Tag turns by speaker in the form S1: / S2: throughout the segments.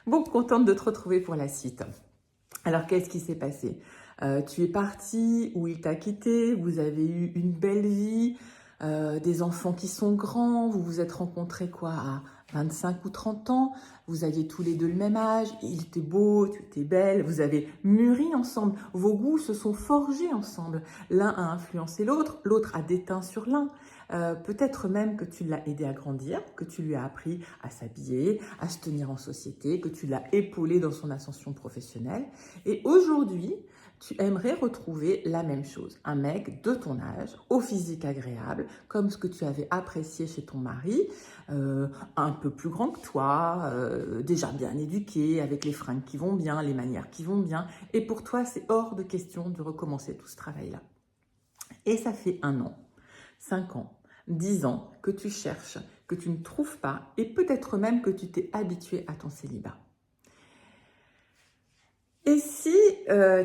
S1: Bon, contente de te retrouver pour la suite. Alors, qu'est-ce qui s'est passé? Tu es parti ou il t'a quitté, vous avez eu une belle vie, des enfants qui sont grands, vous vous êtes rencontrés quoi à 25 ou 30 ans, vous aviez tous les deux le même âge, il était beau, tu étais belle, vous avez mûri ensemble, vos goûts se sont forgés ensemble, l'un a influencé l'autre, l'autre a déteint sur l'un. Peut-être même que tu l'as aidé à grandir, que tu lui as appris à s'habiller, à se tenir en société, que tu l'as épaulé dans son ascension professionnelle. Et aujourd'hui, tu aimerais retrouver la même chose. Un mec de ton âge, au physique agréable, comme ce que tu avais apprécié chez ton mari, un peu plus grand que toi, déjà bien éduqué, avec les fringues qui vont bien, les manières qui vont bien. Et pour toi, c'est hors de question de recommencer tout ce travail-là. Et ça fait 1 an, 5 ans, 10 ans que tu cherches, que tu ne trouves pas, et peut-être même que tu t'es habitué à ton célibat. Et si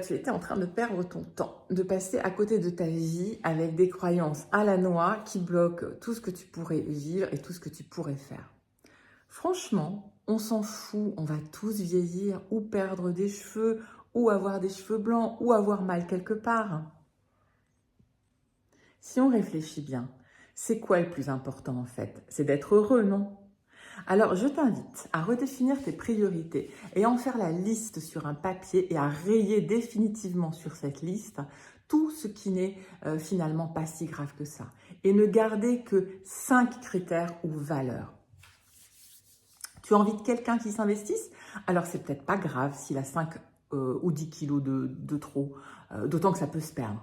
S1: tu étais en train de perdre ton temps, de passer à côté de ta vie avec des croyances à la noix qui bloquent tout ce que tu pourrais vivre et tout ce que tu pourrais faire? Franchement, on s'en fout, on va tous vieillir ou perdre des cheveux ou avoir des cheveux blancs ou avoir mal quelque part. Si on réfléchit bien, c'est quoi le plus important en fait? C'est d'être heureux, non? Alors, je t'invite à redéfinir tes priorités et en faire la liste sur un papier et à rayer définitivement sur cette liste tout ce qui n'est finalement pas si grave que ça. Et ne garder que 5 critères ou valeurs. Tu as envie de quelqu'un qui s'investisse? Alors, c'est peut-être pas grave s'il a 5 ou 10 kilos de trop, d'autant que ça peut se perdre.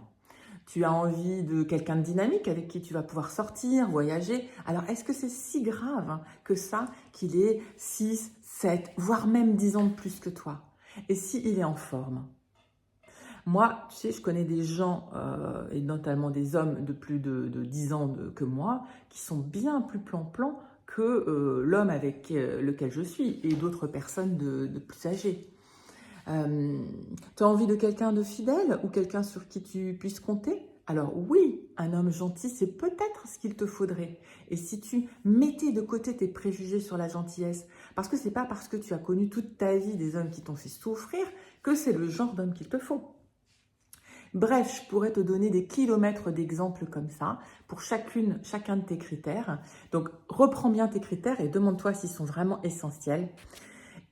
S1: Tu as envie de quelqu'un de dynamique avec qui tu vas pouvoir sortir, voyager. Alors, est-ce que c'est si grave que ça qu'il ait 6, 7, voire même 10 ans de plus que toi? Et s'il est en forme? Moi, tu sais, je connais des gens, et notamment des hommes de plus de 10 ans que moi, qui sont bien plus plan-plan que l'homme avec lequel je suis et d'autres personnes de plus âgées. Tu as envie de quelqu'un de fidèle ou quelqu'un sur qui tu puisses compter? Alors oui, un homme gentil, c'est peut-être ce qu'il te faudrait. Et si tu mettais de côté tes préjugés sur la gentillesse, parce que c'est pas parce que tu as connu toute ta vie des hommes qui t'ont fait souffrir que c'est le genre d'homme qu'il te faut. Bref, je pourrais te donner des kilomètres d'exemples comme ça pour chacun de tes critères. Donc, reprends bien tes critères et demande-toi s'ils sont vraiment essentiels.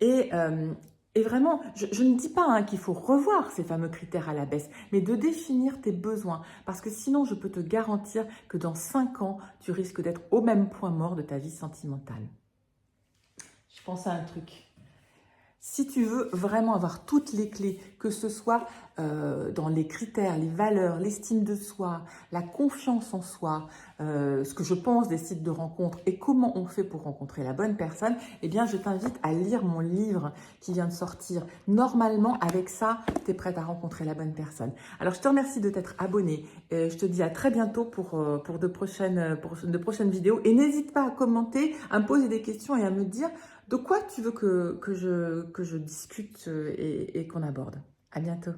S1: Et, euh, et vraiment, je ne dis pas qu'il faut revoir ces fameux critères à la baisse, mais de définir tes besoins. Parce que sinon, je peux te garantir que dans 5 ans, tu risques d'être au même point mort de ta vie sentimentale. Je pense à un truc. Si tu veux vraiment avoir toutes les clés, que ce soit dans les critères, les valeurs, l'estime de soi, la confiance en soi, ce que je pense des sites de rencontres et comment on fait pour rencontrer la bonne personne, eh bien, je t'invite à lire mon livre qui vient de sortir. Normalement, avec ça, tu es prête à rencontrer la bonne personne. Alors, je te remercie de t'être abonné. Je te dis à très bientôt pour de prochaines vidéos. Et n'hésite pas à commenter, à me poser des questions et à me dire de quoi tu veux que je discute et qu'on aborde. À bientôt.